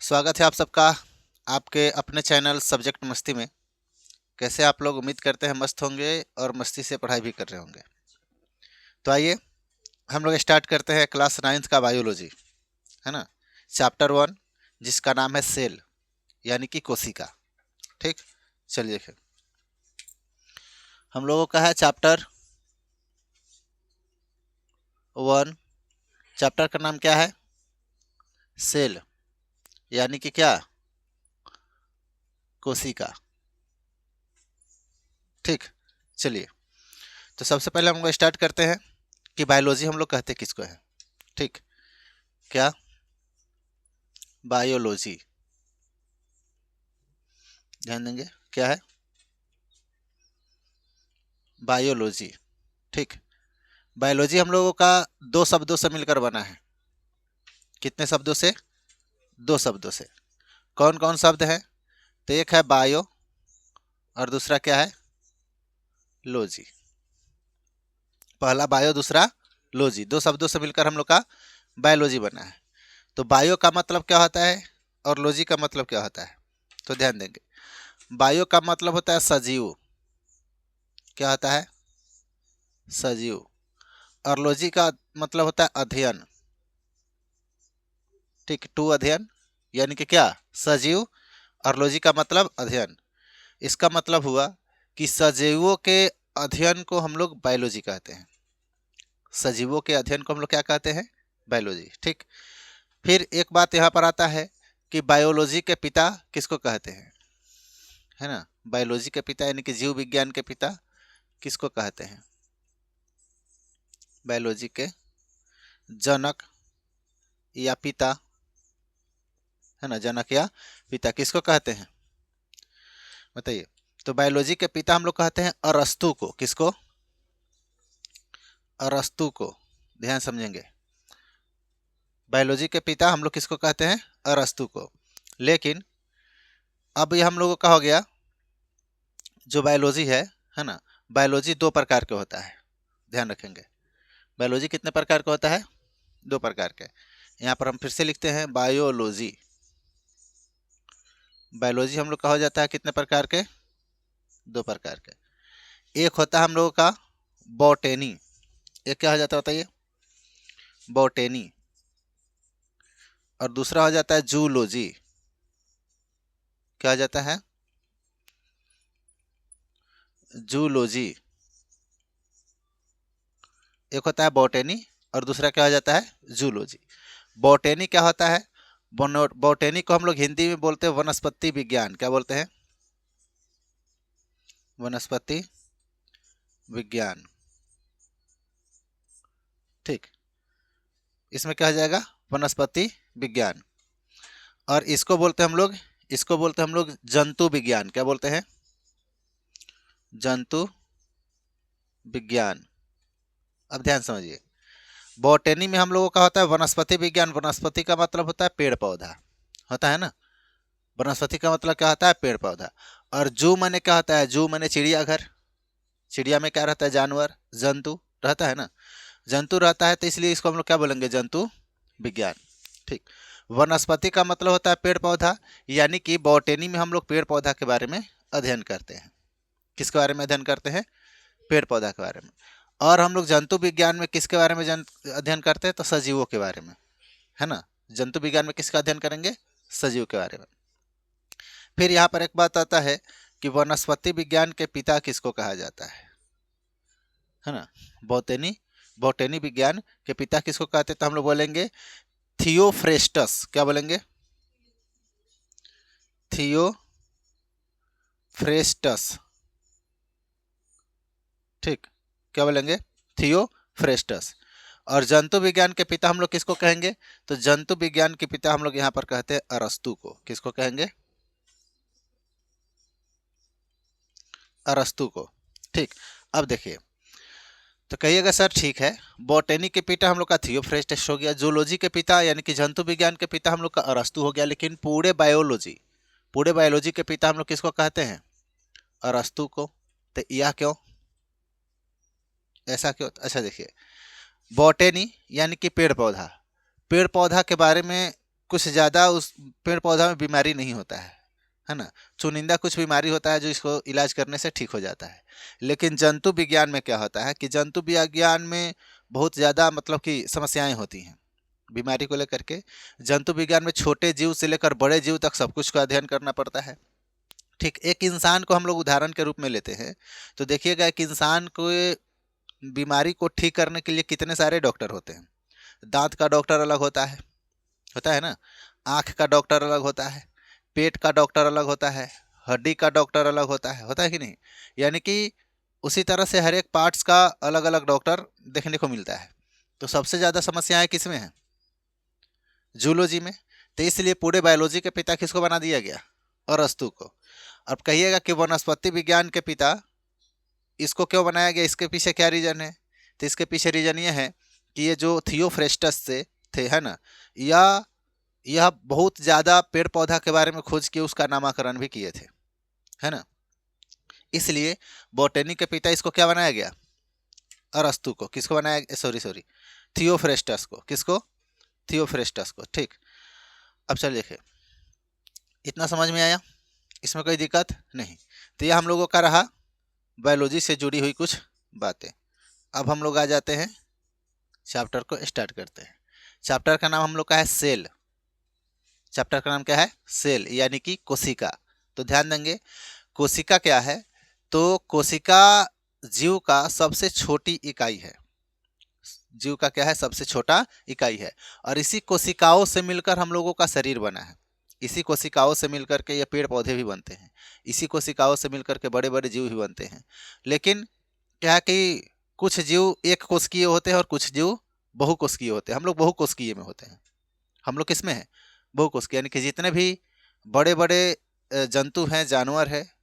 स्वागत है आप सबका आपके अपने चैनल सब्जेक्ट मस्ती में। कैसे आप लोग? उम्मीद करते हैं मस्त होंगे और मस्ती से पढ़ाई भी कर रहे होंगे। तो आइए हम लोग स्टार्ट करते हैं क्लास 9th का बायोलॉजी, है ना। चैप्टर 1 जिसका नाम है सेल यानी कि कोशिका। ठीक, चलिए देखिए हम लोगों का है चैप्टर 1। चैप्टर का नाम क्या है? सेल यानी कि क्या? कोशिका। ठीक, चलिए तो सबसे पहले हम लोग स्टार्ट करते हैं कि बायोलॉजी हम लोग कहते किसको है। ठीक, क्या? बायोलॉजी। ध्यान देंगे क्या है? बायोलॉजी। ठीक, बायोलॉजी हम लोगों का दो शब्दों से मिलकर बना है। कितने शब्दों से? दो शब्दों से। कौन कौन शब्द है? तो एक है बायो और दूसरा क्या है? लॉजी। पहला बायो, दूसरा लॉजी, दो शब्दों से मिलकर हम लोग का बायोलॉजी बना है। तो बायो का मतलब क्या होता है और लॉजी का मतलब क्या होता है? तो ध्यान देंगे, बायो का मतलब होता है सजीव। क्या होता है? सजीव। और लॉजी का मतलब होता है अध्ययन। ठीक, टू अध्ययन यानी कि क्या? सजीव। और लॉजी का मतलब अध्ययन। इसका मतलब हुआ कि सजीवों के अध्ययन को हम लोग बायोलॉजी कहते हैं। सजीवों के अध्ययन को हम लोग क्या कहते हैं? बायोलॉजी। ठीक, फिर एक बात यहाँ पर आता है कि बायोलॉजी के पिता किसको कहते हैं, है ना। बायोलॉजी के पिता यानी कि जीव विज्ञान के पिता किसको कहते हैं? बायोलॉजी के जनक या पिता, है ना, जनक या पिता किसको कहते हैं बताइए। तो बायोलॉजी के पिता हम लोग कहते हैं अरस्तु को। किसको? अरस्तु को। ध्यान समझेंगे, बायोलॉजी के पिता हम लोग किसको कहते हैं? अरस्तु को। लेकिन अब ये हम लोगों का हो गया जो बायोलॉजी है ना। बायोलॉजी दो प्रकार के होता है, ध्यान रखेंगे। बायोलॉजी कितने प्रकार का होता है? दो प्रकार के। यहाँ पर हम फिर से लिखते हैं बायोलॉजी। बायोलॉजी हम लोग का हो जाता है कितने प्रकार के? दो प्रकार के। एक होता है हम लोगों का बॉटेनी। एक क्या हो जाता है बताइए? बॉटेनी। और दूसरा हो जाता है जूलॉजी। क्या हो जाता है? जूलॉजी। एक होता है बॉटेनी और दूसरा क्या हो जाता है? जूलॉजी। बॉटेनी क्या होता है? बॉटेनी को हम लोग हिंदी में बोलते हैं वनस्पति विज्ञान। क्या बोलते हैं? वनस्पति विज्ञान। ठीक, इसमें क्या हो जाएगा? वनस्पति विज्ञान। और इसको बोलते हैं हम लोग जंतु विज्ञान। क्या बोलते हैं? जंतु विज्ञान। अब ध्यान समझिए, बॉटनी में हम लोगों का होता है वनस्पति विज्ञान। वनस्पति का मतलब होता है पेड़ पौधा, होता है ना। वनस्पति का मतलब क्या होता है? पेड़ पौधा। और जू माने क्या होता है? जू माने चिड़ियाघर। चिड़िया में क्या रहता है? जानवर, जंतु रहता है ना। जंतु रहता है तो इसलिए इसको हम लोग क्या बोलेंगे? जंतु विज्ञान। ठीक, वनस्पति का मतलब होता है पेड़ पौधा, यानी कि बॉटनी में हम लोग पेड़ पौधा के बारे में अध्ययन करते हैं। किसके बारे में अध्ययन करते हैं? पेड़ पौधा के बारे में। और हम लोग जंतु विज्ञान में किसके बारे में अध्ययन करते हैं? तो सजीवों के बारे में, है ना। जंतु विज्ञान में किसका अध्ययन करेंगे? सजीव के बारे में। फिर यहाँ पर एक बात आता है कि वनस्पति विज्ञान के पिता किसको कहा जाता है ना। बॉटनी बॉटनी विज्ञान के पिता किसको कहते हैं? तो हम लोग बोलेंगे थियोफ्रेस्टस। क्या बोलेंगे? थियोफ्रेस्टस। ठीक, क्या बोलेंगे? थियोफ्रेस्टस। और जंतु विज्ञान के पिता हम लोग किसको कहेंगे? तो जंतु विज्ञान के पिता हम लोग यहाँ पर कहते हैं अरस्तु को। किसको कहेंगे? अरस्तु को। ठीक, अब देखिए तो कहिएगा सर ठीक है, बॉटनी के पिता हम लोग का थियोफ्रेस्टस हो गया, जूलॉजी के पिता यानी कि जंतु विज्ञान के पिता हम लोग का अरस्तु हो गया, लेकिन पूरे बायोलॉजी के पिता हम लोग किसको कहते हैं? अरस्तु को। तो यह क्यों? ऐसा क्यों? अच्छा देखिए, बॉटनी यानी कि पेड़ पौधा, पेड़ पौधा के बारे में कुछ ज़्यादा उस पेड़ पौधा में बीमारी नहीं होता है ना। चुनिंदा कुछ बीमारी होता है जो इसको इलाज करने से ठीक हो जाता है। लेकिन जंतु विज्ञान में क्या होता है कि जंतु विज्ञान में बहुत ज़्यादा मतलब कि समस्याएं होती हैं बीमारी को लेकर के। जंतु विज्ञान में छोटे जीव से लेकर बड़े जीव तक सब कुछ का अध्ययन करना पड़ता है। ठीक, एक इंसान को हम लोग उदाहरण के रूप में लेते हैं तो देखिएगा कि इंसान को बीमारी को ठीक करने के लिए कितने सारे डॉक्टर होते हैं। दांत का डॉक्टर अलग होता है ना, आँख का डॉक्टर अलग होता है, पेट का डॉक्टर अलग होता है, हड्डी का डॉक्टर अलग होता है कि नहीं। यानी कि उसी तरह से हर एक पार्ट्स का अलग अलग डॉक्टर देखने को मिलता है। तो सबसे ज़्यादा समस्याएं किस में है? जूलॉजी में। तो इसलिए पूरे बायोलॉजी के पिता किसको बना दिया गया? अरस्तु को। अब कहिएगा कि वनस्पति विज्ञान के पिता इसको क्यों बनाया गया, इसके पीछे क्या रीज़न है? तो इसके पीछे रीज़न ये है कि ये जो थियोफ्रेस्टस से थे है ना, यह बहुत ज़्यादा पेड़ पौधा के बारे में खोज किए, उसका नामकरण भी किए थे, है ना। इसलिए बॉटनी के पिता इसको क्या बनाया गया? अरस्तु को। किसको बनाया? सॉरी थियोफ्रेस्टस को। किसको? थियोफ्रेस्टस को। ठीक, अब चलिए देखिए, इतना समझ में आया? इसमें कोई दिक्कत नहीं। तो यह हम लोगों का रहा बायोलॉजी से जुड़ी हुई कुछ बातें। अब हम लोग आ जाते हैं चैप्टर को स्टार्ट करते हैं। चैप्टर का नाम हम लोग का है सेल। चैप्टर का नाम क्या है? सेल, यानी कि कोशिका। तो ध्यान देंगे, कोशिका क्या है? तो कोशिका जीव का सबसे छोटी इकाई है। जीव का क्या है? सबसे छोटा इकाई है। और इसी कोशिकाओं से मिलकर हम लोगों का शरीर बना है। इसी कोशिकाओं से मिलकर के ये पेड़ पौधे भी बनते हैं। इसी कोशिकाओं से मिलकर के बड़े बड़े जीव भी बनते हैं। लेकिन क्या है कि कुछ जीव एक कोशिकीय होते हैं और कुछ जीव बहुकोशिकीय होते हैं। हम लोग बहुकोशिकीय में होते हैं। हम लोग किस में है? बहुकोशिकीय। यानी कि जितने भी बड़े बड़े जंतु हैं, जानवर है,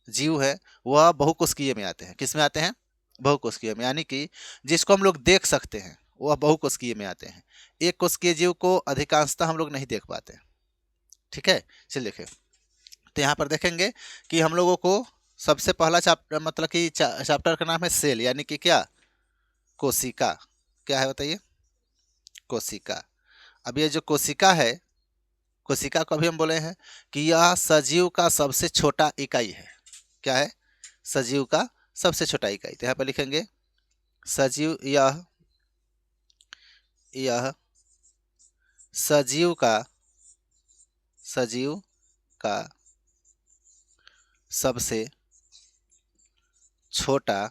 जीव है, वह बहुकोशिकीय में आते हैं। किस में आते हैं? बहुकोशिकीय में। यानी कि जिसको हम लोग देख सकते हैं वह बहुकोशिकीय में आते हैं। एक कोशिकीय जीव को अधिकांशतः हम लोग नहीं देख पाते। ठीक है, चलिए देखिए। तो यहाँ पर देखेंगे कि हम लोगों को सबसे पहला चैप्टर मतलब कि चैप्टर का नाम है सेल, यानी कि क्या? कोशिका। क्या है बताइए? कोशिका। अब ये जो कोशिका है, कोशिका को अभी हम बोले हैं कि यह सजीव का सबसे छोटा इकाई है। क्या है? सजीव का सबसे छोटा इकाई। तो यहाँ पर लिखेंगे सजीव, यह सजीव का सबसे छोटा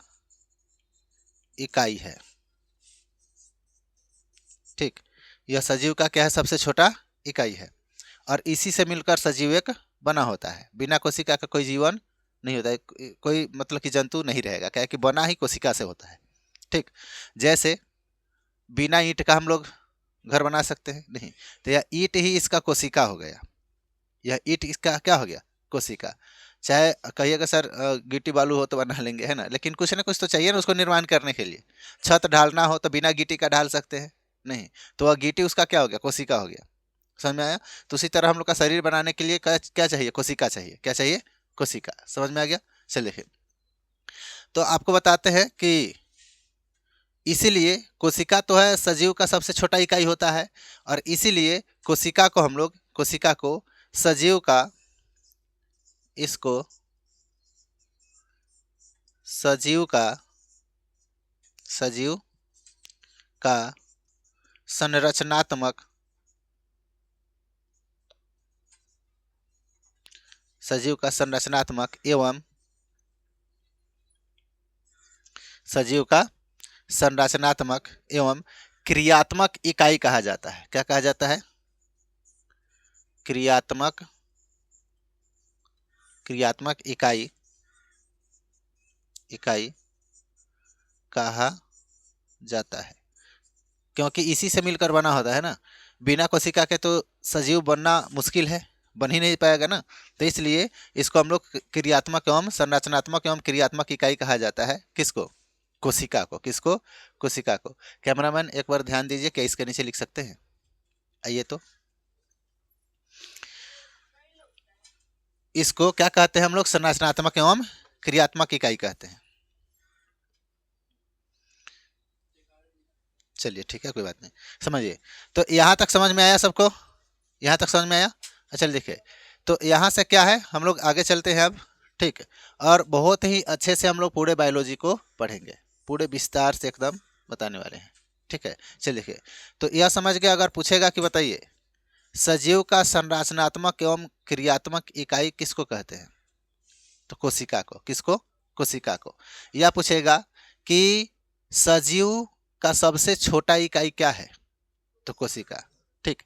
इकाई है। ठीक, यह सजीव का क्या है? सबसे छोटा इकाई है। और इसी से मिलकर सजीव एक बना होता है। बिना कोशिका का कोई जीवन नहीं होता है, कोई मतलब कि जंतु नहीं रहेगा। क्या है कि बना ही कोशिका से होता है। ठीक, जैसे बिना ईंट का हम लोग घर बना सकते हैं? नहीं। तो यह ईंट ही इसका कोशिका हो गया। यह ईंट इसका क्या हो गया? कोशिका। चाहे कहिएगा सर गिट्टी बालू हो तो बना लेंगे, है ना, लेकिन कुछ ना कुछ तो चाहिए ना उसको निर्माण करने के लिए। छत ढालना हो तो बिना गिट्टी का ढाल सकते हैं? नहीं। तो वह गिट्टी उसका क्या हो गया? कोशिका हो गया। समझ में आया? तो उसी तरह हम लोग का शरीर बनाने के लिए क्या चाहिए? कोशिका चाहिए। क्या चाहिए? कोशिका। समझ में आ गया? चलिए फिर तो आपको बताते हैं कि इसीलिए कोशिका तो है सजीव का सबसे छोटा इकाई होता है। और इसीलिए कोशिका को हम लोग, कोशिका को सजीव का, इसको सजीव का संरचनात्मक, सजीव का संरचनात्मक एवं सजीव का संरचनात्मक एवं क्रियात्मक इकाई कहा जाता है। क्या कहा जाता है? क्रियात्मक इकाई कहा जाता है। क्योंकि इसी से मिलकर बना होता है ना। बिना कोशिका के तो सजीव बनना मुश्किल है, बन ही नहीं पाएगा ना। तो इसलिए इसको हम लोग क्रियात्मक एवं संरचनात्मक एवं क्रियात्मक इकाई कहा जाता है। किसको? कोशिका को। किसको? कोशिका को। कैमरामैन एक बार ध्यान दीजिए, क्या इसके नीचे लिख सकते हैं? आइए तो, इसको क्या कहते हैं हम लोग? संरचनात्मक एवं क्रियात्मक इकाई कहते हैं। चलिए ठीक है, कोई बात नहीं, समझिए। तो यहाँ तक समझ में आया सबको? यहाँ तक समझ में आया? अच्छा देखिए, तो यहाँ से क्या है, हम लोग आगे चलते हैं अब, ठीक। और बहुत ही अच्छे से हम लोग पूरे बायोलॉजी को पढ़ेंगे, पूरे विस्तार से एकदम बताने वाले हैं, ठीक है। चलिए देखिए, तो यह समझ के अगर पूछेगा कि बताइए सजीव का संरचनात्मक एवं क्रियात्मक इकाई किसको कहते हैं, तो कोशिका को। किसको? कोशिका को। यह पूछेगा कि सजीव का सबसे छोटा इकाई क्या है, तो कोशिका, ठीक।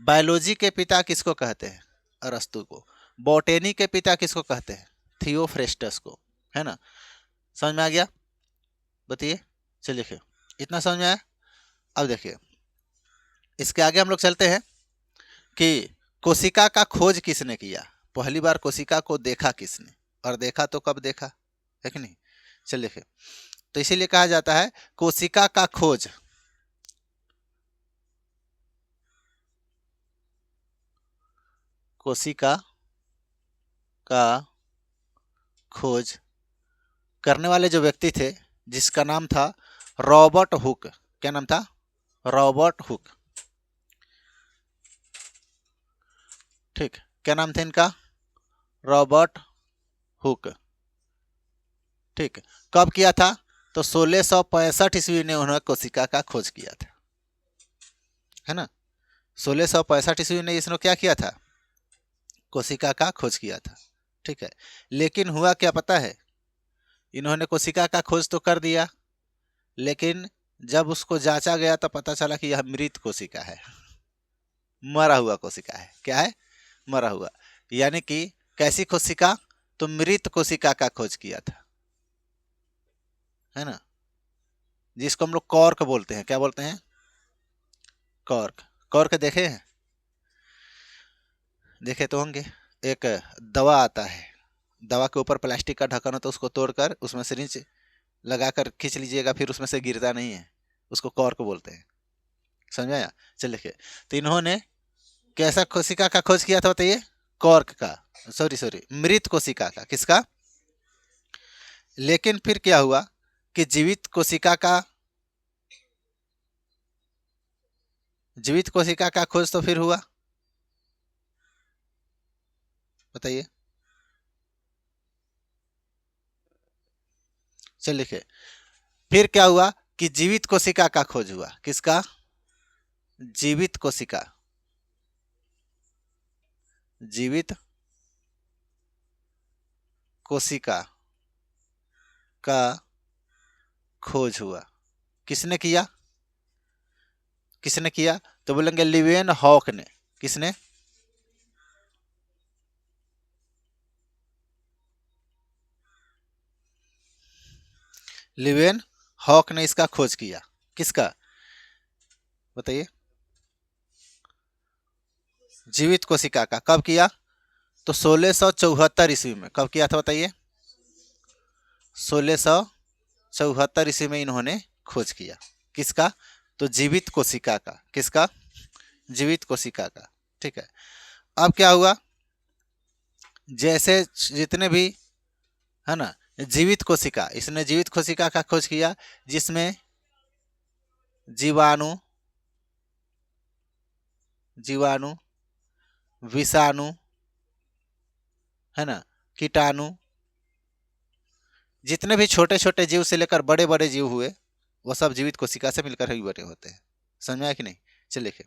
बायोलॉजी के पिता किसको कहते हैं, अरस्तु को। बॉटेनी के पिता किसको कहते हैं, थियोफ्रेस्टस को, है ना। समझ में आ गया? बताइए। चलिए देखिए, इतना समझ में आया? अब देखिए इसके आगे हम लोग चलते हैं कि कोशिका का खोज किसने किया, पहली बार कोशिका को देखा किसने, और देखा तो कब देखा, है कि नहीं। चलिए देखिए, तो इसीलिए कहा जाता है कोशिका का खोज कोशिका का खोज करने वाले जो व्यक्ति थे जिसका नाम था रॉबर्ट हुक। क्या नाम था? रॉबर्ट हुक, ठीक। क्या नाम था इनका? रॉबर्ट हुक, ठीक। कब किया था? तो 1665 ईस्वी में उन्होंने कोशिका का खोज किया था, है ना। 1665 ईस्वी में इसने क्या किया था? कोशिका का खोज किया था, ठीक है। लेकिन हुआ क्या पता है, इन्होंने कोशिका का खोज तो कर दिया, लेकिन जब उसको जांचा गया तो पता चला कि यह मृत कोशिका है, मरा हुआ कोशिका है। क्या है? मरा हुआ। यानी कि कैसी कोशिका? तो मृत कोशिका का खोज किया था, है ना, जिसको हम लोग कॉर्क बोलते हैं। क्या बोलते हैं? कॉर्क। कॉर्क देखे हैं? देखे तो होंगे। एक दवा आता है, दवा के ऊपर प्लास्टिक का ढक्कन हो तो उसको तोड़कर उसमें सिरिंज लगाकर खींच लीजिएगा, फिर उसमें से गिरता नहीं है, उसको कॉर्क बोलते हैं। समझ में आया? चलिए देखिए, तो इन्होंने कैसा कोशिका का खोज किया था बताइए? कॉर्क का, सॉरी सॉरी, मृत कोशिका का। किसका? लेकिन फिर क्या हुआ कि जीवित कोशिका का खोज तो फिर हुआ, बताइए। चलिए लिखिए, फिर क्या हुआ कि जीवित कोशिका का खोज हुआ। किसका? जीवित कोशिका, जीवित कोशिका का खोज हुआ। किसने किया? किसने किया? तो बोलेंगे लिवेन हॉक ने। किसने? लिवेन हॉक ने इसका खोज किया। किसका? बताइए। जीवित कोशिका का। कब किया? तो 1674 ईस्वी में। कब किया था बताइए? 1674 ईस्वी में इन्होंने खोज किया। किसका? तो जीवित कोशिका का। किसका? जीवित कोशिका का, ठीक है। अब क्या हुआ, जैसे जितने भी, है ना, जीवित कोशिका, इसने जीवित कोशिका का खोज किया जिसमें जीवाणु, जीवाणु, विषाणु, है ना, कीटाणु, जितने भी छोटे छोटे जीव से लेकर बड़े बड़े जीव हुए वो सब जीवित कोशिका से मिलकर ही बने होते हैं। समझ में आया कि नहीं? चलिए देखिए,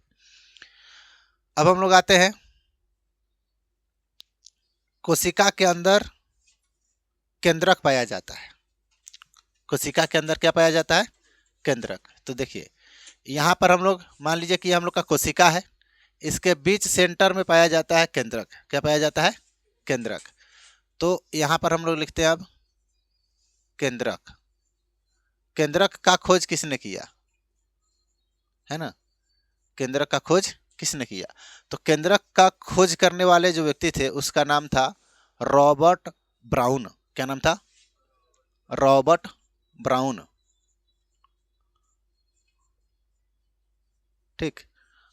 अब हम लोग आते हैं कोशिका के अंदर केंद्रक पाया जाता है। कोशिका के अंदर क्या पाया जाता है? केंद्रक। तो देखिए यहाँ पर हम लोग मान लीजिए कि हम लोग का कोशिका है, इसके बीच सेंटर में पाया जाता है केंद्रक। क्या पाया जाता है? केंद्रक। तो यहाँ पर हम लोग लिखते हैं अब केंद्रक। केंद्रक का खोज किसने किया, है ना, केंद्रक का खोज किसने किया? तो केंद्रक का खोज करने वाले जो व्यक्ति थे उसका नाम था रॉबर्ट ब्राउन। क्या नाम था? रॉबर्ट ब्राउन, ठीक।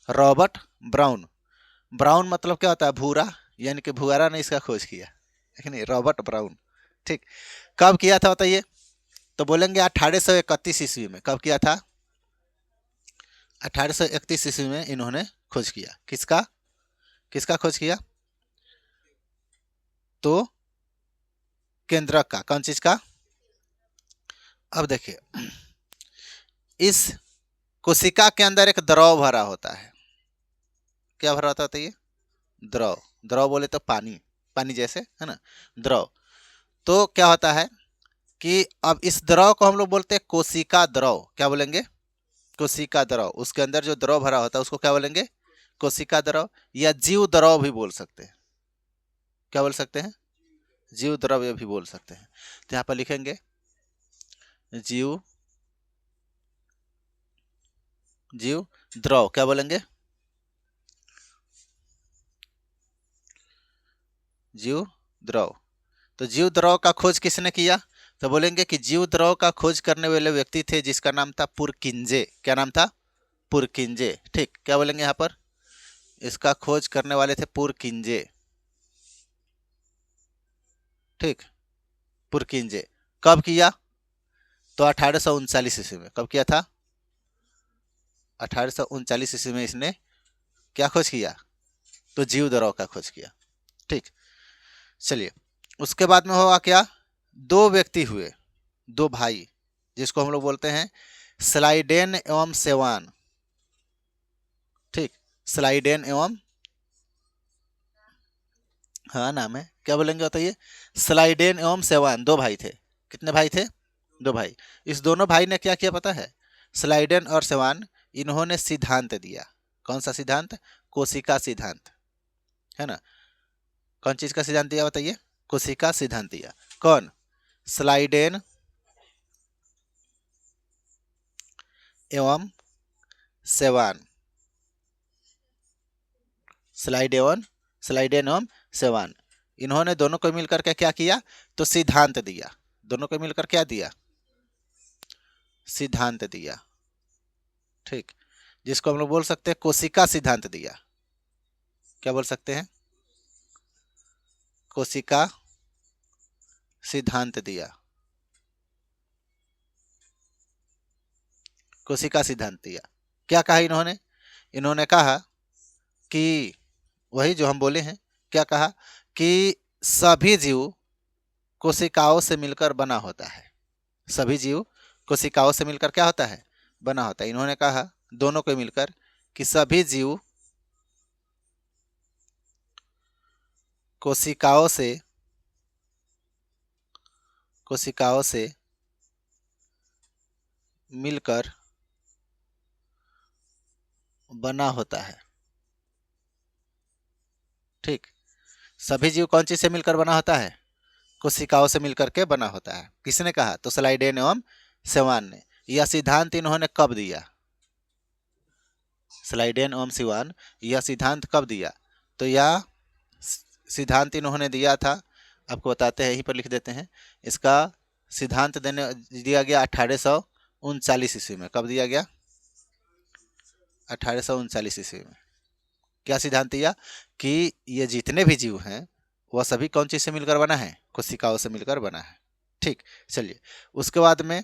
Robert brown. ब्राउन मतलब क्या होता है? भूरा, यानी कि भूरा ने इसका खोज किया, है नहीं, रॉबर्ट ब्राउन, ठीक। कब किया था बताइए? तो बोलेंगे 1831 ईस्वी में। कब किया था? 1831 ईस्वी में इन्होंने खोज किया। किसका? किसका खोज किया? तो केंद्रक का, कौन चीज का? अब देखिए, इस कोशिका के अंदर एक द्रव भरा होता है। क्या भरा होता है? ये द्रव, द्रव बोले तो पानी, पानी जैसे है ना, द्रव। तो क्या होता है कि अब इस द्रव को हम लोग बोलते हैं कोशिका द्रव। क्या बोलेंगे? कोशिका द्रव। उसके अंदर जो द्रव भरा होता है उसको क्या बोलेंगे? कोशिका द्रव, या जीव द्रव भी बोल सकते हैं। क्या बोल सकते हैं? जीव द्रव्य भी बोल सकते हैं। तो यहाँ पर लिखेंगे जीव, जीव द्रव। क्या बोलेंगे? जीव द्रव। तो जीव द्रव का खोज किसने किया? तो बोलेंगे कि जीव द्रव का खोज करने वाले व्यक्ति थे जिसका नाम था पुरकिंजे। क्या नाम था? पुरकिंजे। ठीक, क्या बोलेंगे यहाँ पर? इसका खोज करने वाले थे पुरकिंजे। ठीक, पुरकिंजे। कब किया? तो 1839 ईस्वी में। कब किया था? 1839 ईस्वी में इसने क्या खोज किया? तो जीव द्रव का खोज किया। ठीक, चलिए, उसके बाद में हुआ क्या? दो व्यक्ति हुए, दो भाई, जिसको हम लोग बोलते हैं स्लाइडेन एवं सेवान। ठीक, स्लाइडेन एवं, हाँ नाम है, क्या बोलेंगे बताइए? स्लाइडेन एवं सेवान, दो भाई थे। कितने भाई थे? दो भाई। इस दोनों भाई ने क्या किया पता है? स्लाइडेन और सेवान, इन्होंने सिद्धांत दिया। कौन सा सिद्धांत? कोशिका सिद्धांत, है ना। कौन चीज का सिद्धांत दिया बताइए? कोशिका सिद्धांत दिया। कौन? स्लाइडेन एवं सेवान। स्लाइडेन एवं सेवान, इन्होंने दोनों को मिलकर के क्या किया? तो सिद्धांत दिया। दोनों को मिलकर क्या दिया? सिद्धांत दिया। ठीक, जिसको हम लोग बोल सकते हैं कोशिका सिद्धांत दिया। क्या बोल सकते हैं? कोशिका सिद्धांत दिया। कोशिका सिद्धांत दिया। क्या कहा इन्होंने? इन्होंने कहा कि वही जो हम बोले हैं, क्या कहा? कि सभी जीव कोशिकाओं से मिलकर बना होता है। सभी जीव कोशिकाओं से मिलकर क्या होता है? बना होता है। इन्होंने कहा दोनों को मिलकर कि सभी जीव कोशिकाओं से मिलकर बना होता है। ठीक, सभी जीव कौन चीज से मिलकर बना होता है? कोशिकाओं से मिलकर के बना होता है। किसने कहा? तो स्लाइडेन एवं सेवान ने। यह सिद्धांत इन्होंने कब दिया? स्लाइडेन एवं सिवान, यह सिद्धांत कब दिया? तो यह सिद्धांत इन्होंने दिया था, आपको बताते हैं, यहीं पर लिख देते हैं। इसका सिद्धांत दिया गया 1839 ईस्वी में। कब दिया गया? 1839 ईस्वी में। क्या सिद्धांत दिया? कि ये जितने भी जीव हैं वह सभी कौन चीज से मिलकर बना है? कोशिकाओं से मिलकर बना है। ठीक, चलिए, उसके बाद में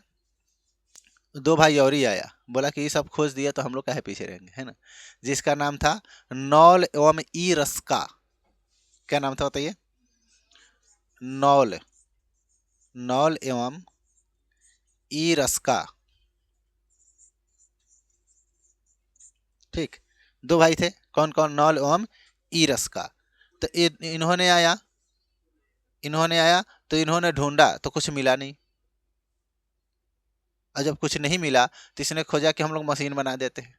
दो भाई और ही आया, बोला कि ये सब खोज दिया तो हम लोग काहे पीछे रहेंगे, है ना। जिसका नाम था नॉल एवं ई रस्का। क्या नाम था बताइए? नॉल, नॉल एवं ई रस्का। ठीक, दो भाई थे, कौन कौन? नॉल एवं ई रस्का। तो इन्होंने आया तो इन्होंने ढूंढा तो कुछ मिला नहीं। और जब कुछ नहीं मिला तो इसने खोजा कि हम लोग मशीन बना देते हैं।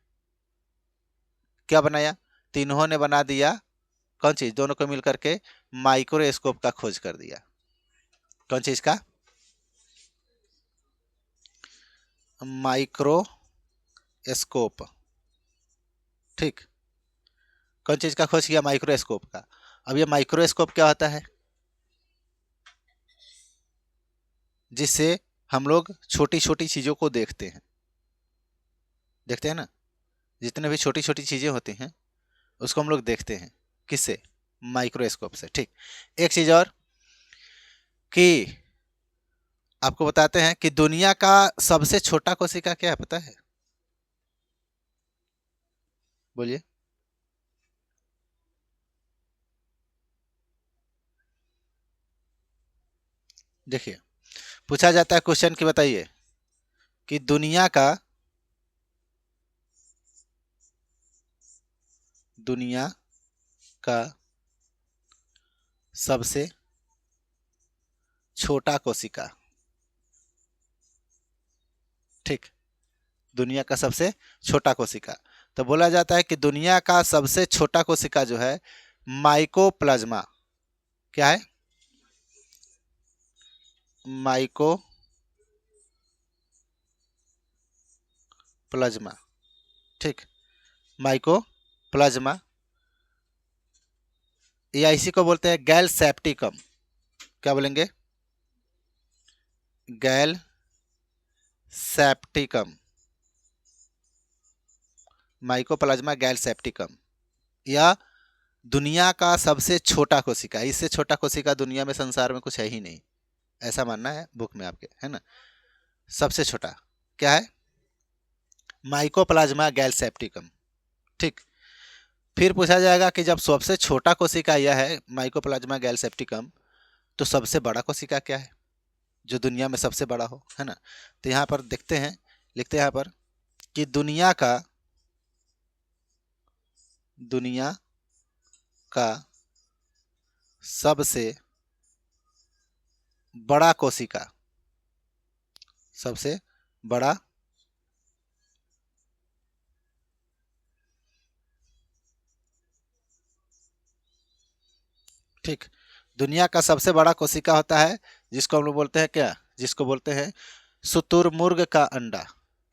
क्या बनाया? तो इन्होंने बना दिया कौन चीज? दोनों को मिलकर के माइक्रोस्कोप का खोज कर दिया। कौन चीज का? माइक्रोस्कोप। ठीक, कौन चीज का खोज किया? माइक्रोस्कोप का। अब ये माइक्रोस्कोप क्या होता है? जिससे हम लोग छोटी छोटी चीजों को देखते हैं। देखते हैं ना, जितने भी छोटी छोटी चीजें होती हैं उसको हम लोग देखते हैं। किससे? माइक्रोस्कोप से। ठीक, एक चीज और कि आपको बताते हैं कि दुनिया का सबसे छोटा कोशिका क्या है पता है? बोलिए। देखिए, पूछा जाता है क्वेश्चन कि बताइए कि दुनिया का सबसे छोटा कोशिका, ठीक, दुनिया का सबसे छोटा कोशिका। तो बोला जाता है कि दुनिया का सबसे छोटा कोशिका जो है माइकोप्लाज्मा, क्या है, माइकोप्लाज्मा, ठीक, माइकोप्लाज्मा, या इसी को बोलते हैं गैल सेप्टिकम। क्या बोलेंगे, गैल सेप्टिकम, माइकोप्लाज्मा गैल सेप्टिकम, या दुनिया का सबसे छोटा कोशिका। इससे छोटा कोशिका दुनिया में, संसार में कुछ है ही नहीं, ऐसा मानना है बुक में आपके, है ना। सबसे छोटा क्या है, माइकोप्लाज्मा गैल सेप्टिकम, ठीक। फिर पूछा जाएगा कि जब सबसे छोटा कोशिका यह है माइकोप्लाज्मा गैल सेप्टिकम, तो सबसे बड़ा कोशिका क्या है जो दुनिया में सबसे बड़ा हो, है ना। तो यहाँ पर देखते हैं, लिखते हैं यहाँ पर कि दुनिया का सबसे बड़ा कोशिका, सबसे बड़ा ठीक, दुनिया का सबसे बड़ा कोशिका होता है जिसको हम लोग बोलते हैं क्या, जिसको बोलते हैं शुतुरमुर्ग का अंडा।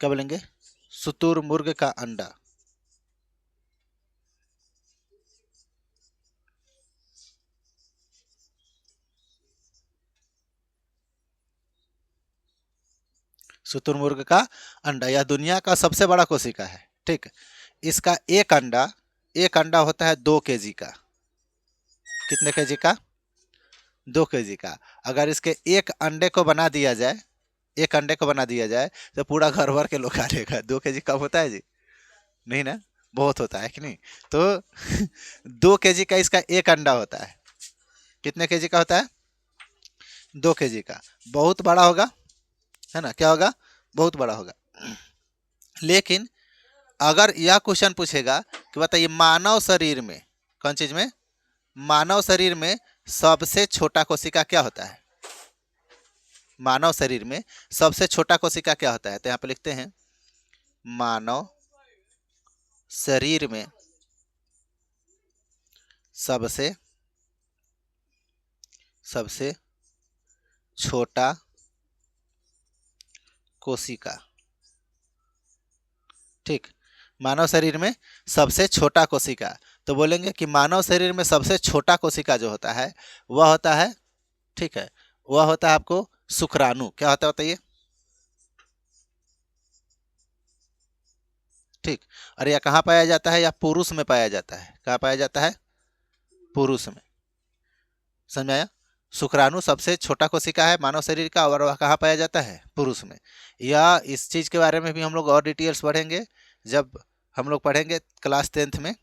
क्या बोलेंगे, शुतुरमुर्ग का अंडा, शुतुरमुर्ग का अंडा, यह दुनिया का सबसे बड़ा कोशिका है, ठीक। इसका एक अंडा होता है 2 केजी का। कितने केजी का, 2 केजी का। अगर इसके एक अंडे को बना दिया जाए तो पूरा घर भर के लोग खा लेगा। 2 केजी कम होता है जी, नहीं ना, बहुत होता है कि नहीं। तो 2 केजी का इसका एक अंडा होता है। कितने केजी का होता है, 2 केजी का। बहुत बड़ा होगा, है ना, क्या होगा, बहुत बड़ा होगा। लेकिन अगर यह क्वेश्चन पूछेगा कि बताइए मानव शरीर में, कौन चीज में, मानव शरीर में सबसे छोटा कोशिका क्या होता है, मानव शरीर में सबसे छोटा कोशिका क्या होता है। तो यहाँ पे लिखते हैं मानव शरीर में सबसे सबसे छोटा कोशिका, ठीक, मानव शरीर में सबसे छोटा कोशिका। तो बोलेंगे कि मानव शरीर में सबसे छोटा कोशिका जो होता है वह होता है, ठीक है, वह होता है आपको शुक्राणु। क्या होता है बताइए, ठीक। और यह कहाँ पाया जाता है, या पुरुष में पाया जाता है। कहाँ पाया जाता है, पुरुष में। समझ में आया, शुक्राणु सबसे छोटा कोशिका है मानव शरीर का, और वह कहाँ पाया जाता है, पुरुष में। या इस चीज के बारे में भी हम लोग और डिटेल्स पढ़ेंगे जब हम लोग पढ़ेंगे क्लास 10th में,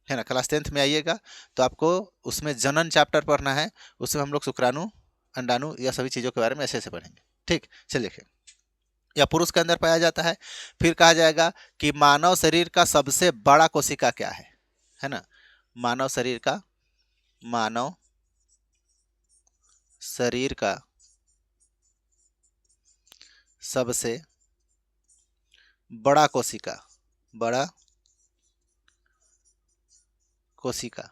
है ना। क्लास 10th में आइएगा तो आपको उसमें जनन चैप्टर पढ़ना है, उसमें हम लोग शुक्राणु, अंडाणु, या सभी चीज़ों के बारे में ऐसे ऐसे पढ़ेंगे, ठीक। चलिए देखिए, या पुरुष के अंदर पाया जाता है। फिर कहा जाएगा कि मानव शरीर का सबसे बड़ा कोशिका क्या है ना। मानव शरीर का सबसे बड़ा कोशिका,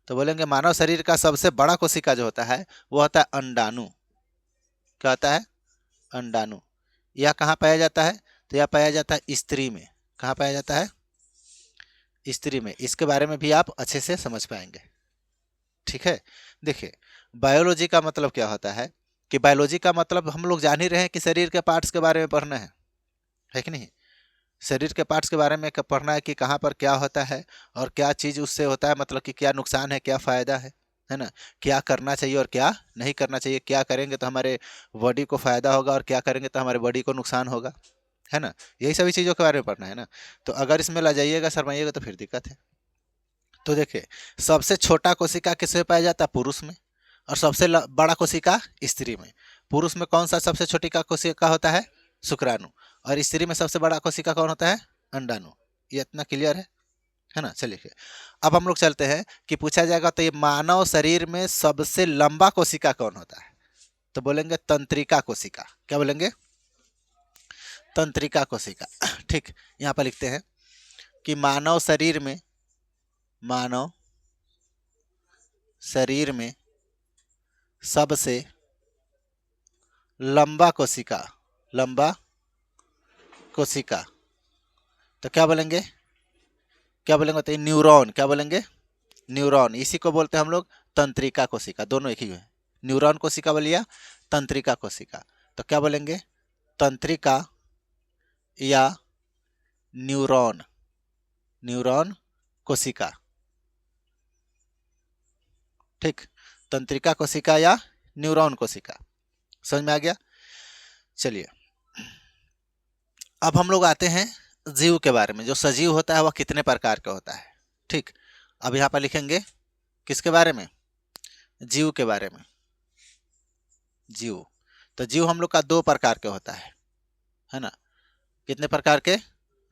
तो बोलेंगे मानव शरीर का सबसे बड़ा कोशिका जो होता है वो होता है अंडाणु। क्या होता है, अंडाणु। यह कहाँ पाया जाता है, तो यह पाया जाता है स्त्री में। कहाँ पाया जाता है, स्त्री में। इसके बारे में भी आप अच्छे से समझ पाएंगे, ठीक है। देखिए, बायोलॉजी का मतलब क्या होता है, कि बायोलॉजी का मतलब हम लोग जान ही रहे हैं कि शरीर के पार्ट्स के बारे में पढ़ना है कि नहीं। शरीर के पार्ट्स के बारे में पढ़ना है कि कहाँ पर क्या होता है और क्या चीज़ उससे होता है, मतलब कि क्या नुकसान है, क्या फ़ायदा है ना। क्या करना चाहिए और क्या नहीं करना चाहिए, क्या करेंगे तो हमारे बॉडी को फ़ायदा होगा और क्या करेंगे तो हमारे बॉडी को नुकसान होगा, है ना। यही सभी चीज़ों के बारे में पढ़ना है ना। तो अगर इसमें लजाइएगा, शर्माइएगा तो फिर दिक्कत है। तो देखिए, सबसे छोटा कोशिका किसमें पाया जाता है, पुरुष में। और सबसे बड़ा कोशिका स्त्री में। पुरुष में कौन सा सबसे छोटी का कोशिका होता है? शुक्राणु। और स्त्री में सबसे बड़ा कोशिका कौन होता है? अंडाणु। ये इतना क्लियर है ना? चलिए अब हम लोग चलते हैं कि पूछा जाएगा तो ये मानव शरीर में सबसे लंबा कोशिका कौन होता है? तो बोलेंगे तंत्रिका कोशिका। क्या बोलेंगे? तंत्रिका कोशिका। ठीक, यहाँ पर लिखते हैं कि मानव शरीर में सबसे लंबा कोशिका तो क्या बोलेंगे? बताइए? न्यूरॉन। क्या बोलेंगे? न्यूरॉन। इसी को बोलते हैं हम लोग तंत्रिका कोशिका। दोनों एक ही है, न्यूरॉन कोशिका बोलिए, तंत्रिका कोशिका। तो क्या बोलेंगे? तंत्रिका या न्यूरॉन कोशिका। ठीक, तंत्रिका कोशिका या न्यूरॉन कोशिका। समझ में आ गया? चलिए अब हम लोग आते हैं जीव के बारे में। जो सजीव होता है वह कितने प्रकार का होता है? ठीक, अब यहाँ पर लिखेंगे किसके बारे में? जीव के बारे में। जीव, तो जीव हम लोग का 2 प्रकार के होता है ना? कितने प्रकार के?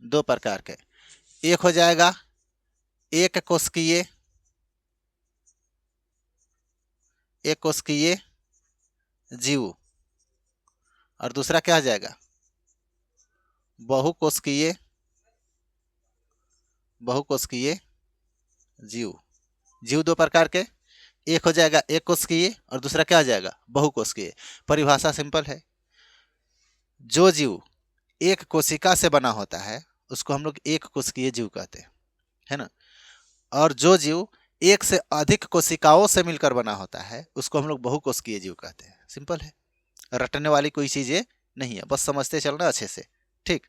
2 प्रकार के। एक हो जाएगा एक कोशिकीय जीव, और दूसरा क्या हो जाएगा? बहुकोशिकीय जीव। 2 प्रकार के, एक हो जाएगा एक कोशिकीय और दूसरा क्या हो जाएगा? बहुकोशिकीय। परिभाषा सिंपल है, जो जीव एक कोशिका से बना होता है उसको हम लोग एक कोशिकीय जीव कहते हैं, है ना? और जो जीव एक से अधिक कोशिकाओं से मिलकर बना होता है उसको हम लोग बहुकोशिकीय जीव कहते हैं। सिंपल है, रटने वाली कोई चीजें नहीं है, बस समझते चलना अच्छे से। ठीक,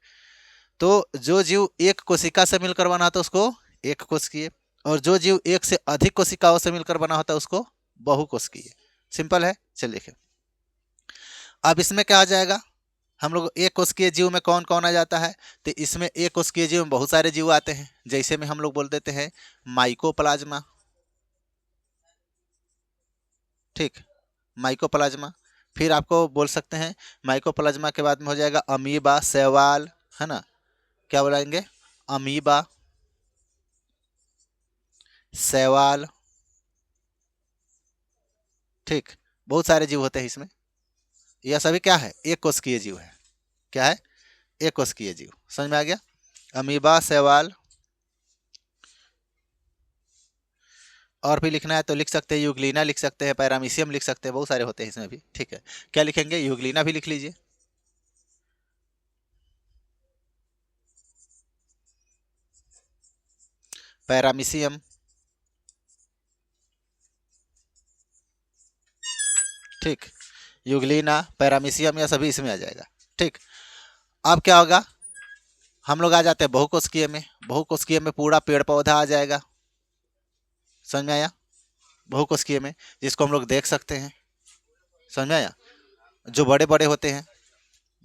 तो जो जीव एक कोशिका से मिलकर बना होता है उसको एक कोशिकीय, और जो जीव एक से अधिक कोशिकाओं से मिलकर बना होता है उसको बहुकोशिकीय। सिंपल है। चलिए देखिए, अब इसमें क्या आ जाएगा? हम लोग एक कोशिकीय जीव में कौन कौन आ जाता है? तो इसमें एक कोशिकीय जीव में बहुत सारे जीव आते हैं। जैसे में हम लोग बोल देते हैं माइकोप्लाज्मा। ठीक, माइकोप्लाज्मा। फिर आपको बोल सकते हैं माइकोप्लाज्मा के बाद में हो जाएगा अमीबा, शैवाल, है ना? क्या बोलेंगे? अमीबा, शैवाल। ठीक, बहुत सारे जीव होते हैं इसमें। यह सभी क्या है? एक कोशिकीय जीव है। क्या है? एक कोशिकीय जीव। समझ में आ गया? अमीबा, शैवाल। और भी लिखना है तो लिख सकते हैं, यूग्लिना लिख सकते हैं, पैरामीशियम लिख सकते हैं, बहुत सारे होते हैं इसमें भी। ठीक है, क्या लिखेंगे? यूग्लिना भी लिख लीजिए। पैरामीशियम। ठीक, यूग्लिना, पैरामीशियम, या सभी इसमें आ जाएगा। ठीक, अब क्या होगा? हम लोग आ जाते हैं बहुकोशिकीय में। बहुकोशिकीय में पूरा पेड़ पौधा आ जाएगा। समझ में आया? बहुकोशिकीय में जिसको हम लोग देख सकते हैं। समझ में आया? जो बड़े बड़े होते हैं।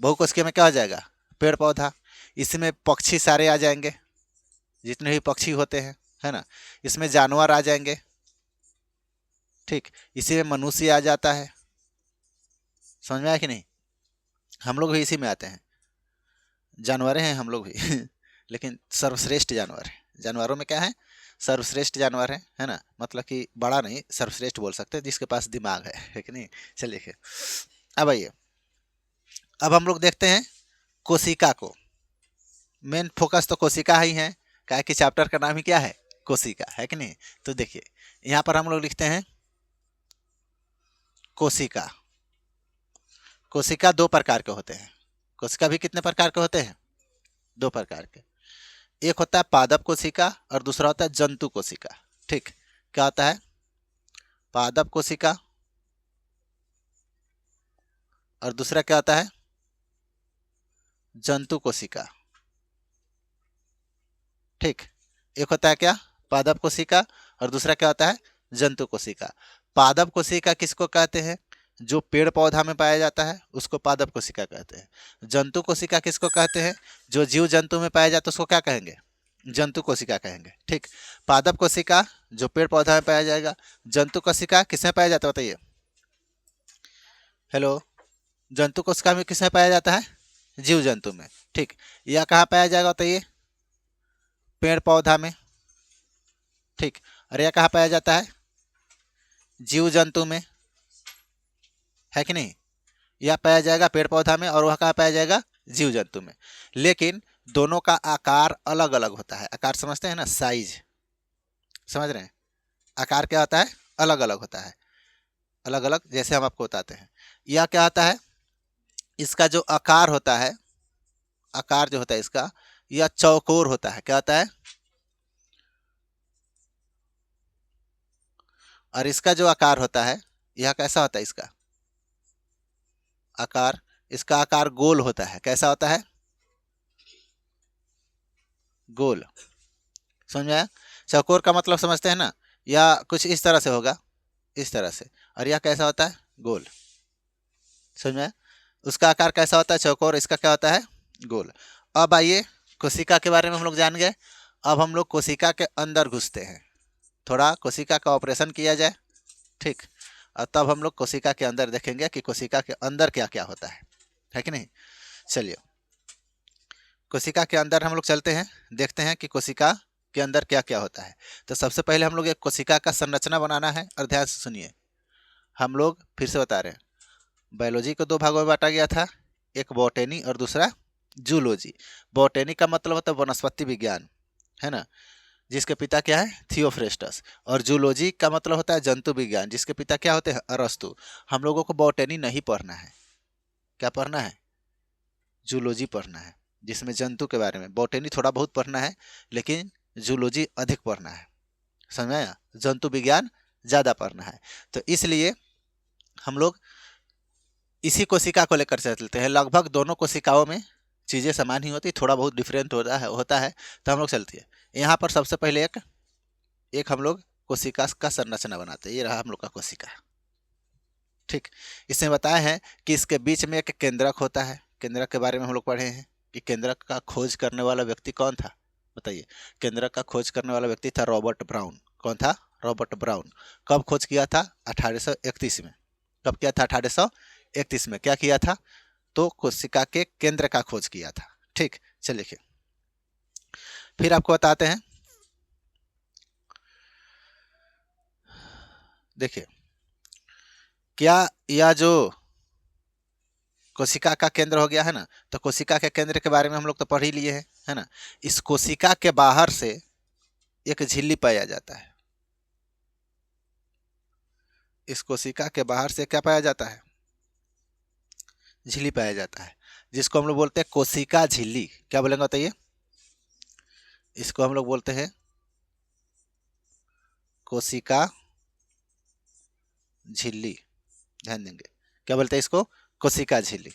बहुकोशिकीय में क्या हो जाएगा? पेड़ पौधा। इसमें पक्षी सारे आ जाएंगे, जितने भी पक्षी होते हैं, है ना? इसमें जानवर आ जाएंगे। ठीक, इसी में मनुष्य आ जाता है। समझ में आया कि नहीं? हम लोग भी इसी में आते हैं, जानवर हैं हम लोग भी लेकिन सर्वश्रेष्ठ जानवर है। जानवरों में क्या है? सर्वश्रेष्ठ जानवर है ना? मतलब कि बड़ा नहीं, सर्वश्रेष्ठ बोल सकते हैं, जिसके पास दिमाग है कि नहीं? चलिए देखिए, अब आइए, अब हम लोग देखते हैं कोशिका को। मेन फोकस तो कोशिका ही है, क्या कि चैप्टर का नाम ही क्या है? कोशिका, है कि नहीं? तो देखिए यहाँ पर हम लोग लिखते हैं कोशिका। कोशिका 2 प्रकार के होते हैं। कोशिका भी कितने प्रकार के होते हैं? 2 प्रकार के। एक होता है पादप कोशिका और दूसरा होता है जंतु कोशिका। ठीक, क्या होता है? पादप कोशिका, और दूसरा क्या होता है? जंतु कोशिका। ठीक, एक होता है क्या? पादप कोशिका, और दूसरा क्या होता है? जंतु कोशिका। पादप कोशिका किसको कहते हैं? जो पेड़ पौधा में पाया जाता है उसको पादप कोशिका कहते हैं। जंतु कोशिका किसको कहते हैं? जो जीव जंतु में पाया जाता है उसको क्या कहेंगे? जंतु कोशिका कहेंगे। ठीक, पादप कोशिका जो पेड़ पौधा में पाया जाएगा, जंतु कोशिका किसमें पाया जाता है बताइए? हेलो, जंतु कोशिका में किसमें पाया जाता है? जीव जंतु में। ठीक, यह कहाँ पाया जाएगा बताइए? पेड़ पौधा में। ठीक, और यह कहाँ पाया जाता है? जीव जंतु में, है कि नहीं? यह पाया जाएगा पेड़ पौधा में और वह कहाँ पाया जाएगा? जीव जंतु में। लेकिन दोनों का आकार अलग अलग होता है। आकार समझते हैं ना, साइज समझ रहे हैं? आकार क्या होता है? अलग अलग होता है, अलग अलग, जैसे हम आपको बताते हैं। यह क्या होता है? इसका जो आकार होता है, आकार जो होता है इसका, यह चौकोर होता है। क्या होता है? और इसका जो आकार होता है, यह कैसा होता है? इसका आकार, इसका आकार गोल होता है। कैसा होता है? गोल। समझ में आया? चौकोर का मतलब समझते हैं ना, या कुछ इस तरह से होगा, इस तरह से। और यह कैसा होता है? गोल। समझ में आया? उसका आकार कैसा होता है? चौकोर। इसका क्या होता है? गोल। अब आइए, कोशिका के बारे में हम लोग जान गए। अब हम लोग कोशिका के अंदर घुसते हैं। थोड़ा कोशिका का ऑपरेशन किया जाए। ठीक, और तब हम लोग कोशिका के अंदर देखेंगे कि कोशिका के अंदर क्या क्या होता है कि नहीं? चलिए, कोशिका के अंदर हम लोग चलते हैं, देखते हैं कि कोशिका के अंदर क्या क्या होता है। तो सबसे पहले हम लोग एक कोशिका का संरचना बनाना है। और ध्यान से सुनिए, हम लोग फिर से बता रहे हैं, बायोलॉजी को दो भागों में बांटा गया था, एक बॉटनी और दूसरा जूलॉजी। बॉटनी का मतलब होता है वनस्पति विज्ञान, है ना, जिसके पिता क्या है? थियोफ्रेस्टस। और जूलॉजी का मतलब होता है जंतु विज्ञान, जिसके पिता क्या होते हैं? अरस्तु। हम लोगों को बॉटनी नहीं पढ़ना है। क्या पढ़ना है? जूलॉजी पढ़ना है, जिसमें जंतु के बारे में। बॉटनी थोड़ा बहुत पढ़ना है, लेकिन जूलॉजी अधिक पढ़ना है। समझ में आया? जंतु विज्ञान ज़्यादा पढ़ना है। तो इसलिए हम लोग इसी कोशिका को लेकर चलते हैं। लगभग दोनों कोशिकाओं में चीज़ें समान ही होती, थोड़ा बहुत डिफरेंट होता है। तो हम लोग चलती है, यहाँ पर सबसे पहले एक एक हम लोग कोशिका का संरचना बनाते हैं। ये रहा हम लोग का कोशिका। ठीक, इसमें बताया है कि इसके बीच में एक केंद्रक होता है। केंद्रक के बारे में हम लोग पढ़े हैं कि केंद्रक का खोज करने वाला व्यक्ति कौन था? बताइए। केंद्रक का खोज करने वाला व्यक्ति था रॉबर्ट ब्राउन। कौन था? Robert brown. कब खोज किया था? 1831 में। कब किया था? 1831 में। क्या किया था? तो कोशिका के केंद्र का खोज किया था। ठीक, चलिए फिर आपको बताते हैं। देखिए, क्या यह जो कोशिका का केंद्र हो गया है ना, तो कोशिका के केंद्र के बारे में हम लोग तो पढ़ ही लिए हैं, है ना। इस कोशिका के बाहर से एक झिल्ली पाया जाता है। इस कोशिका के बाहर से क्या पाया जाता है? झिल्ली पाया जाता है, जिसको हम लोग बोलते हैं कोशिका झिल्ली। क्या बोलेंगे बताइए? इसको हम लोग बोलते हैं कोशिका झिल्ली। ध्यान देंगे, क्या बोलते हैं इसको? कोशिका झिल्ली।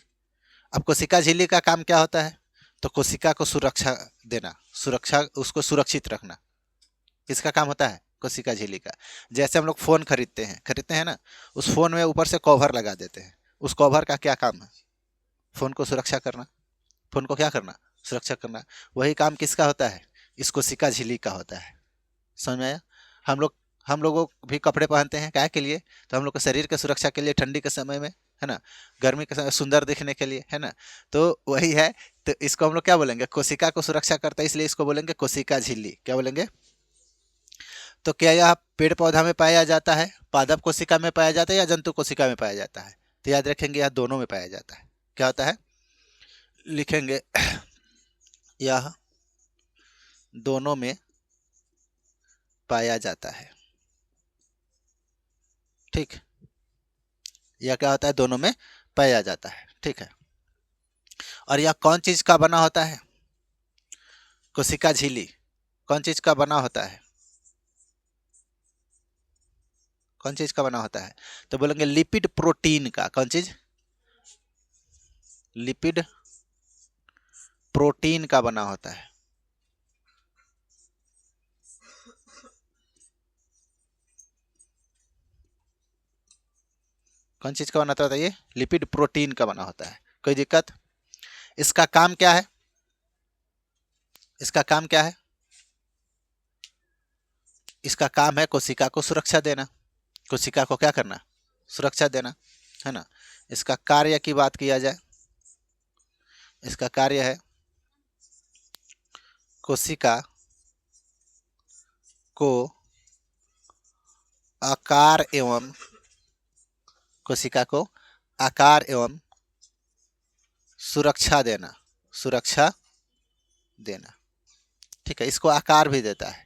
अब कोशिका झिल्ली का काम क्या होता है? तो कोशिका को सुरक्षा देना, सुरक्षा, उसको सुरक्षित रखना, इसका काम होता है कोशिका झिल्ली का। जैसे हम लोग फ़ोन खरीदते हैं ना, उस फ़ोन में ऊपर से कवर लगा देते हैं। उस कवर का क्या काम है? फ़ोन को सुरक्षा करना। फ़ोन को क्या करना? सुरक्षा करना। वही काम किसका होता है? इस कोशिका झिल्ली का होता है। समझ में आया? हम लोगों भी कपड़े पहनते हैं, क्या के लिए? तो हम लोग के शरीर के सुरक्षा के लिए, ठंडी के समय में, है ना, गर्मी के समय सुंदर दिखने के लिए, है ना। तो वही है। तो इसको हम लोग क्या बोलेंगे? कोशिका को सुरक्षा करता है, इसलिए इसको बोलेंगे कोशिका झिल्ली। क्या बोलेंगे? तो क्या यह पेड़ पौधा में पाया जाता है, पादप कोशिका में पाया जाता है, या जंतु कोशिका में पाया जाता है? तो याद रखेंगे, यह दोनों में पाया जाता है। क्या होता है? लिखेंगे यह दोनों में पाया जाता है। ठीक, यह क्या होता है? दोनों में पाया जाता है। ठीक है। और यह कौन चीज का बना होता है? कोशिका झिल्ली कौन चीज का बना होता है? कौन चीज का बना होता है? तो बोलेंगे लिपिड प्रोटीन का। कौन चीज? लिपिड प्रोटीन का बना होता है। कौन चीज का बना होता है? ये लिपिड प्रोटीन का बना होता है। कोई दिक्कत? इसका काम क्या है? इसका काम क्या है? इसका काम है कोशिका को सुरक्षा देना। कोशिका को क्या करना? सुरक्षा देना, है ना। इसका कार्य की बात किया जाए, इसका कार्य है कोशिका को आकार एवं कोशिका को आकार एवं सुरक्षा देना, सुरक्षा देना। ठीक है, इसको आकार भी देता है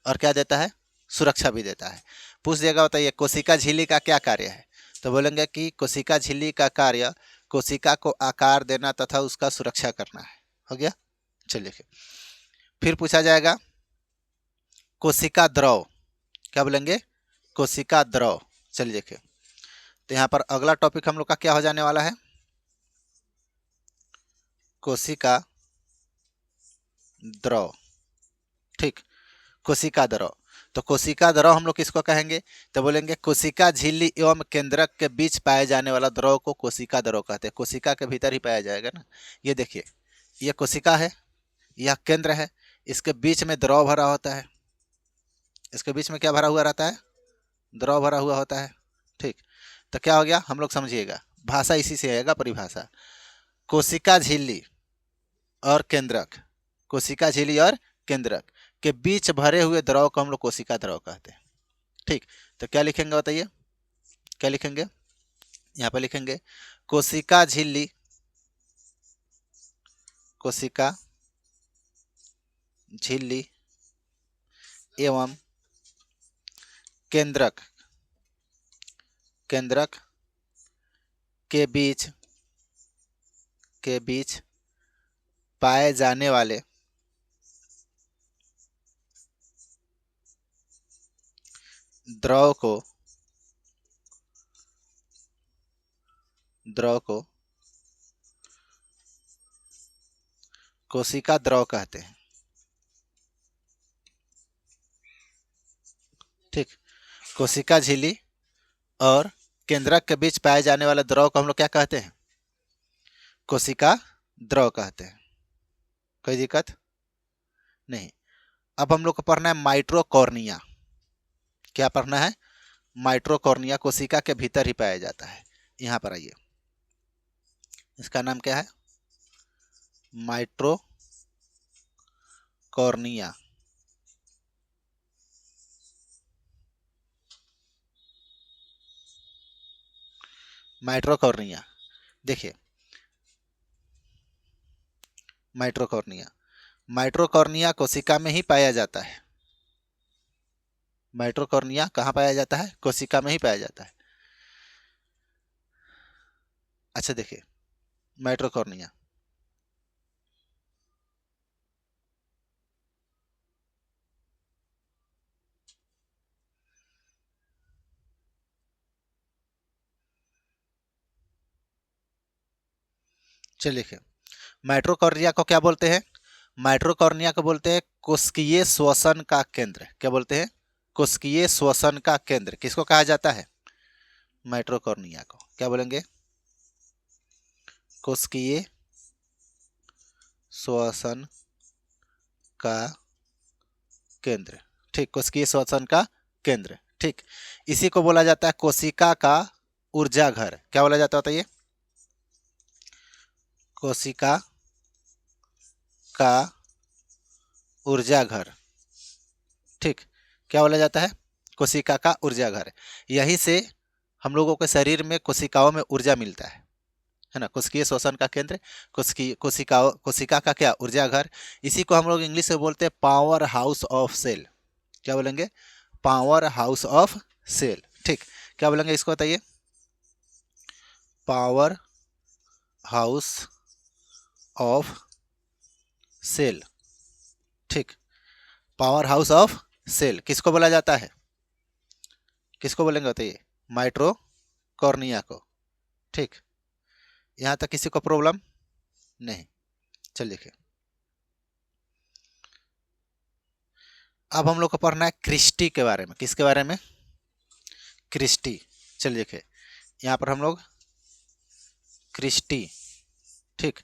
और क्या देता है, सुरक्षा भी देता है। पूछ देगा बताइए कोशिका झिल्ली का क्या कार्य है, तो बोलेंगे कि कोशिका झिल्ली का कार्य कोशिका को आकार देना तथा उसका सुरक्षा करना है। हो गया। चलिए फिर पूछा जाएगा कोशिका द्रव, क्या बोलेंगे, कोशिका द्रव। चलिए देखिए, तो यहाँ पर अगला टॉपिक हम लोग का क्या हो जाने वाला है, कोशिका द्रव। ठीक, कोशिका द्रव। तो कोशिका द्रव हम लोग किसको कहेंगे, तो बोलेंगे कोशिका झिल्ली एवं केंद्रक के बीच पाए जाने वाला द्रव को कोशिका द्रव कहते हैं। कोशिका के भीतर ही पाया जाएगा ना। ये देखिए, ये कोशिका है, यह केंद्र है, इसके बीच में द्रव भरा होता है। इसके बीच में क्या भरा हुआ रहता है, द्रव भरा हुआ होता है। ठीक, तो क्या हो गया, हम लोग समझिएगा, भाषा इसी से आएगा, परिभाषा। कोशिका झिल्ली और केंद्रक, कोशिका झिल्ली और केंद्रक के बीच भरे हुए द्रव को हम लोग कोशिका द्रव कहते हैं। ठीक, तो क्या लिखेंगे बताइए, क्या लिखेंगे, यहाँ पर लिखेंगे कोशिका झिल्ली, कोशिका झिल्ली एवं केंद्रक, केंद्रक के बीच पाए जाने वाले द्रव को कोशिका द्रव कहते हैं। ठीक, कोशिका झिल्ली और केंद्रक के बीच पाए जाने वाले द्रव को हम लोग क्या कहते हैं, कोशिका द्रव कहते हैं। कोई दिक्कत नहीं। अब हम लोग को पढ़ना है माइट्रोकॉर्निया। क्या पढ़ना है, माइट्रोकॉर्निया कोशिका के भीतर ही पाया जाता है। यहाँ पर आइए, इसका नाम क्या है, माइट्रोकॉर्निया। माइट्रोकॉर्निया, देखिए माइट्रोकॉर्निया, माइट्रोकॉर्निया कोशिका में ही पाया जाता है। माइट्रोकॉर्निया कहाँ पाया जाता है, कोशिका में ही पाया जाता है। अच्छा देखिए, माइट्रोकॉर्निया, चलिए लिखिए, माइट्रोकॉर्निया को क्या बोलते हैं, माइट्रोकॉर्निया को बोलते हैं कोशिकीय श्वसन का केंद्र। क्या बोलते हैं, कोशिकीय श्वसन का केंद्र। किसको कहा जाता है, माइट्रोकॉर्निया को क्या बोलेंगे, कोशिकीय श्वसन का केंद्र। ठीक, कोशिकीय श्वसन का केंद्र। ठीक, इसी को बोला जाता है कोशिका का ऊर्जा घर। क्या बोला जाता है, ये कोशिका का ऊर्जा घर। ठीक, क्या बोला जाता है, कोशिका का ऊर्जा घर। यहीं से हम लोगों के शरीर में कोशिकाओं में ऊर्जा मिलता है ना। कोशिकीय श्वसन का केंद्र, कोशिका का क्या, ऊर्जा घर। इसी को हम लोग इंग्लिश में बोलते हैं पावर हाउस ऑफ सेल। क्या बोलेंगे, पावर हाउस ऑफ सेल। ठीक, क्या बोलेंगे इसको बताइए, पावर हाउस ऑफ सेल। ठीक, पावर हाउस ऑफ सेल किसको बोला जाता है, किसको बोलेंगे बताइए, माइट्रोकॉर्निया को। ठीक, यहां तक किसी को प्रॉब्लम नहीं। चलिए देखिए, अब हम लोग को पढ़ना है क्रिस्टी के बारे में। किसके बारे में, क्रिस्टी। चलिए देखिए, यहाँ पर हम लोग क्रिस्टी, ठीक,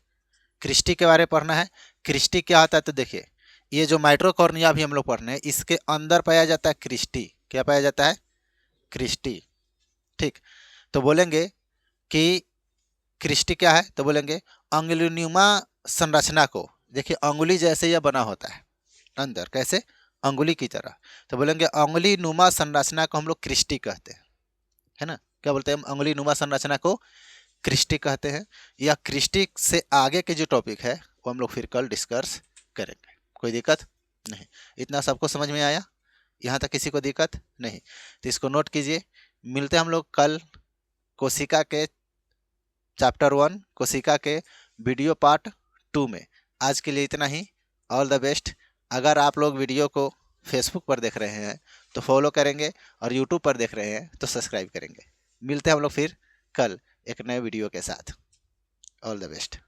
क्रिस्टी के बारे में पढ़ना है। क्रिस्टी क्या होता है, तो देखिए ये जो माइट्रोकॉर्निया भी हम लोग पढ़ रहे हैं, इसके अंदर पाया जाता है क्रिस्टी। क्या पाया जाता है, क्रिस्टी। ठीक, तो बोलेंगे कि क्रिस्टी क्या है, तो बोलेंगे अंगुलीनुमा संरचना को, देखिए अंगुली जैसे यह बना होता है अंदर, कैसे, अंगुली की तरह, तो बोलेंगे अंगुली नुमा संरचना को हम लोग क्रिस्टी कहते हैं, है ना। क्या बोलते हैं हम, अंगुली नुमा संरचना को क्रिस्टी कहते हैं। या क्रिस्टी से आगे के जो टॉपिक है वो हम लोग फिर कल डिस्कस करेंगे, कोई दिक्कत नहीं। इतना सबको समझ में आया, यहाँ तक किसी को दिक्कत नहीं, तो इसको नोट कीजिए। मिलते हैं हम लोग कल कोशिका के चैप्टर 1 कोशिका के वीडियो पार्ट 2 में। आज के लिए इतना ही, ऑल द बेस्ट। अगर आप लोग वीडियो को फेसबुक पर देख रहे हैं तो फॉलो करेंगे, और यूट्यूब पर देख रहे हैं तो सब्सक्राइब करेंगे। मिलते हैं हम लोग फिर कल एक नए वीडियो के साथ। All the best.